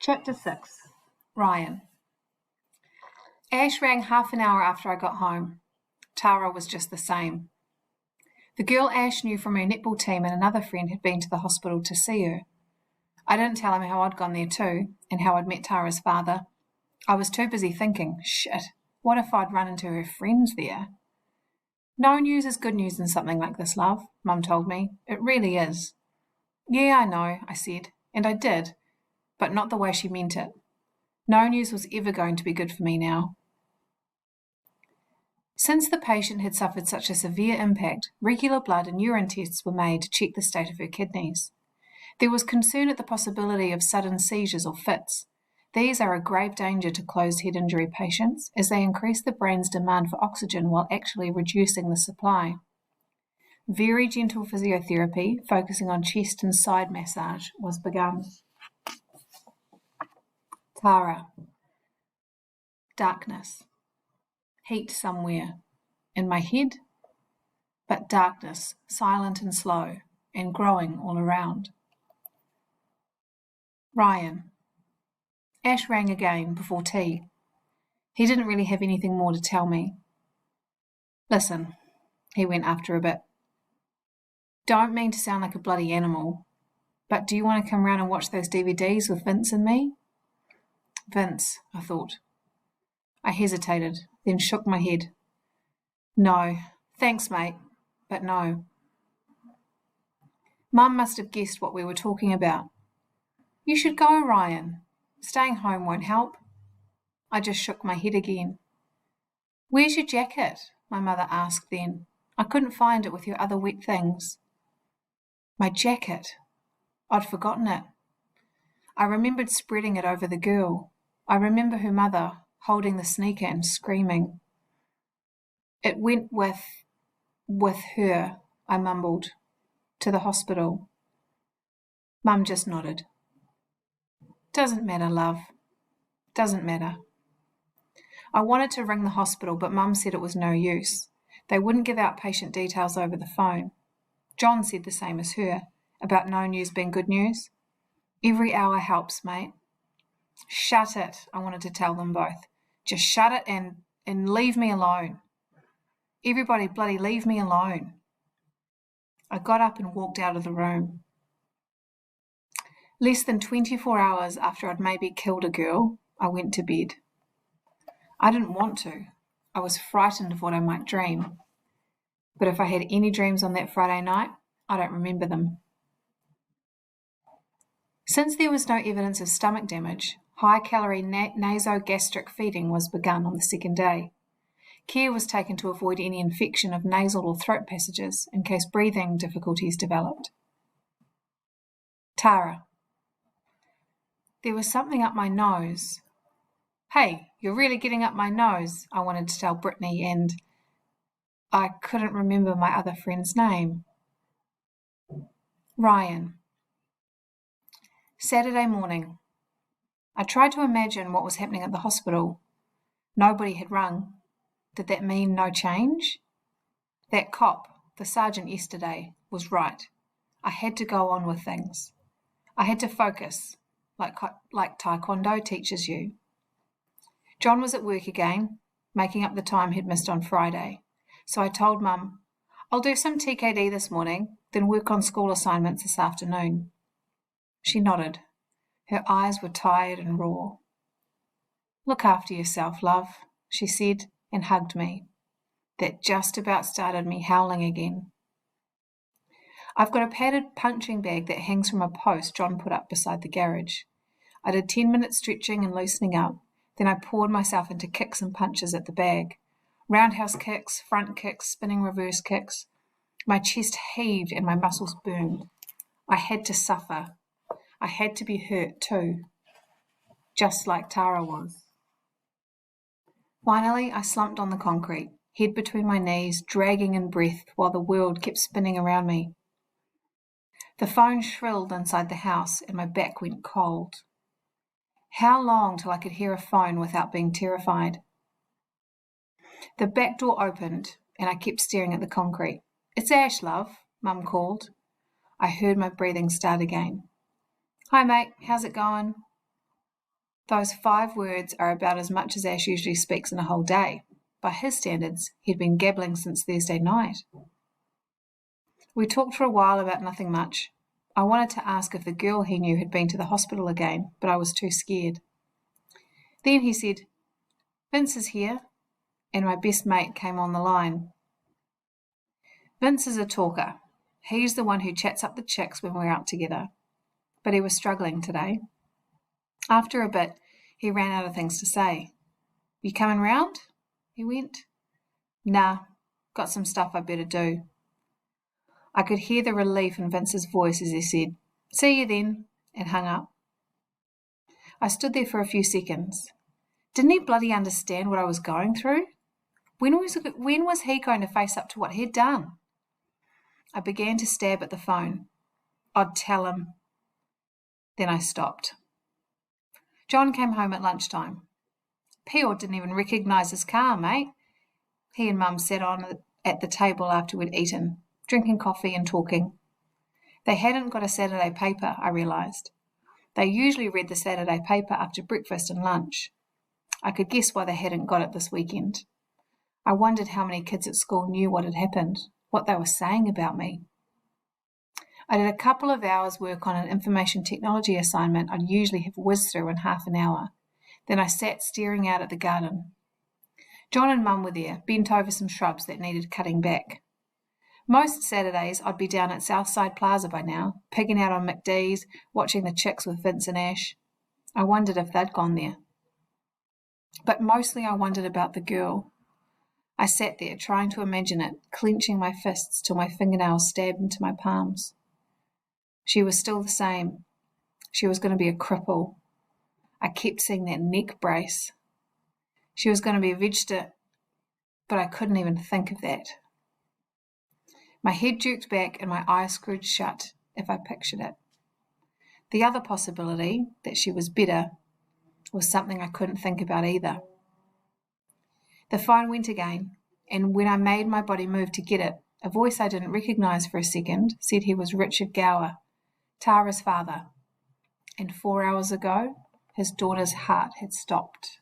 Chapter 6. Ryan. Ash rang half an hour after I got home. Tara was just the same. The girl Ash knew from her netball team and another friend had been to the hospital to see her. I didn't tell him how I'd gone there too, and how I'd met Tara's father. I was too busy thinking, shit, what if I'd run into her friends there? No news is good news in something like this, love, Mum told me. It really is. Yeah, I know, I said, and I did, but not the way she meant it. No news was ever going to be good for me now. Since the patient had suffered such a severe impact, regular blood and urine tests were made to check the state of her kidneys. There was concern at the possibility of sudden seizures or fits. These are a grave danger to closed head injury patients, as they increase the brain's demand for oxygen while actually reducing the supply. Very gentle physiotherapy, focusing on chest and side massage, was begun. Tara. Darkness. Heat somewhere. In my head? But darkness, silent and slow, and growing all around. Ryan. Ash rang again before tea. He didn't really have anything more to tell me. Listen, he went after a bit. Don't mean to sound like a bloody animal, but do you want to come round and watch those DVDs with Vince and me? Vince, I thought. I hesitated, then shook my head. No, thanks, mate, but no. Mum must have guessed what we were talking about. You should go, Ryan. Staying home won't help. I just shook my head again. Where's your jacket? My mother asked then. I couldn't find it with your other wet things. My jacket. I'd forgotten it. I remembered spreading it over the girl. I remember her mother holding the sneaker and screaming. It went with her, I mumbled, to the hospital. Mum just nodded. Doesn't matter, love. Doesn't matter. I wanted to ring the hospital, but Mum said it was no use. They wouldn't give out patient details over the phone. John said the same as her, about no news being good news. Every hour helps, mate. Shut it, I wanted to tell them both. Just shut it and leave me alone. Everybody bloody leave me alone. I got up and walked out of the room. Less than 24 hours after I'd maybe killed a girl, I went to bed. I didn't want to. I was frightened of what I might dream. But if I had any dreams on that Friday night, I don't remember them. Since there was no evidence of stomach damage, high-calorie nasogastric feeding was begun on the second day. Care was taken to avoid any infection of nasal or throat passages in case breathing difficulties developed. Tara. There was something up my nose. Hey, you're really getting up my nose, I wanted to tell Brittany, and I couldn't remember my other friend's name. Ryan. Saturday morning. I tried to imagine what was happening at the hospital. Nobody had rung. Did that mean no change? That cop, the sergeant yesterday, was right. I had to go on with things. I had to focus, like Taekwondo teaches you. John was at work again, making up the time he'd missed on Friday. So I told Mum, I'll do some TKD this morning, then work on school assignments this afternoon. She nodded. Her eyes were tired and raw. Look after yourself, love, she said, and hugged me. That just about started me howling again. I've got a padded punching bag that hangs from a post John put up beside the garage. I did 10 minutes stretching and loosening up, then I poured myself into kicks and punches at the bag. Roundhouse kicks, front kicks, spinning reverse kicks. My chest heaved and my muscles burned. I had to suffer. I had to be hurt too, just like Tara was. Finally, I slumped on the concrete, head between my knees, dragging in breath while the world kept spinning around me. The phone shrilled inside the house and my back went cold. How long till I could hear a phone without being terrified? The back door opened and I kept staring at the concrete. It's Ash, love, Mum called. I heard my breathing start again. Hi, mate, how's it going? Those 5 words are about as much as Ash usually speaks in a whole day. By his standards, he'd been gabbling since Thursday night. We talked for a while about nothing much. I wanted to ask if the girl he knew had been to the hospital again, but I was too scared. Then he said, "Vince is here," and my best mate came on the line. Vince is a talker. He's the one who chats up the chicks when we're out together. But he was struggling today. After a bit, he ran out of things to say. "You coming round?" he went. "Nah, got some stuff I better do." I could hear the relief in Vince's voice as he said, "See you then," and hung up. I stood there for a few seconds. Didn't he bloody understand what I was going through? When was he going to face up to what he'd done? I began to stab at the phone. I'd tell him. Then I stopped. John came home at lunchtime. Pio didn't even recognise his car, mate. He and Mum sat on at the table after we'd eaten, drinking coffee and talking. They hadn't got a Saturday paper, I realised. They usually read the Saturday paper after breakfast and lunch. I could guess why they hadn't got it this weekend. I wondered how many kids at school knew what had happened, what they were saying about me. I did a couple of hours' work on an information technology assignment I'd usually have whizzed through in half an hour. Then I sat staring out at the garden. John and Mum were there, bent over some shrubs that needed cutting back. Most Saturdays I'd be down at Southside Plaza by now, pigging out on McDee's, watching the chicks with Vince and Ash. I wondered if they'd gone there. But mostly I wondered about the girl. I sat there trying to imagine it, clenching my fists till my fingernails stabbed into my palms. She was still the same. She was going to be a cripple. I kept seeing that neck brace. She was going to be a vegetarian, but I couldn't even think of that. My head jerked back and my eyes screwed shut if I pictured it. The other possibility, that she was better, was something I couldn't think about either. The phone went again, and when I made my body move to get it, a voice I didn't recognise for a second said he was Richard Gower, Tara's father, and 4 hours ago his daughter's heart had stopped.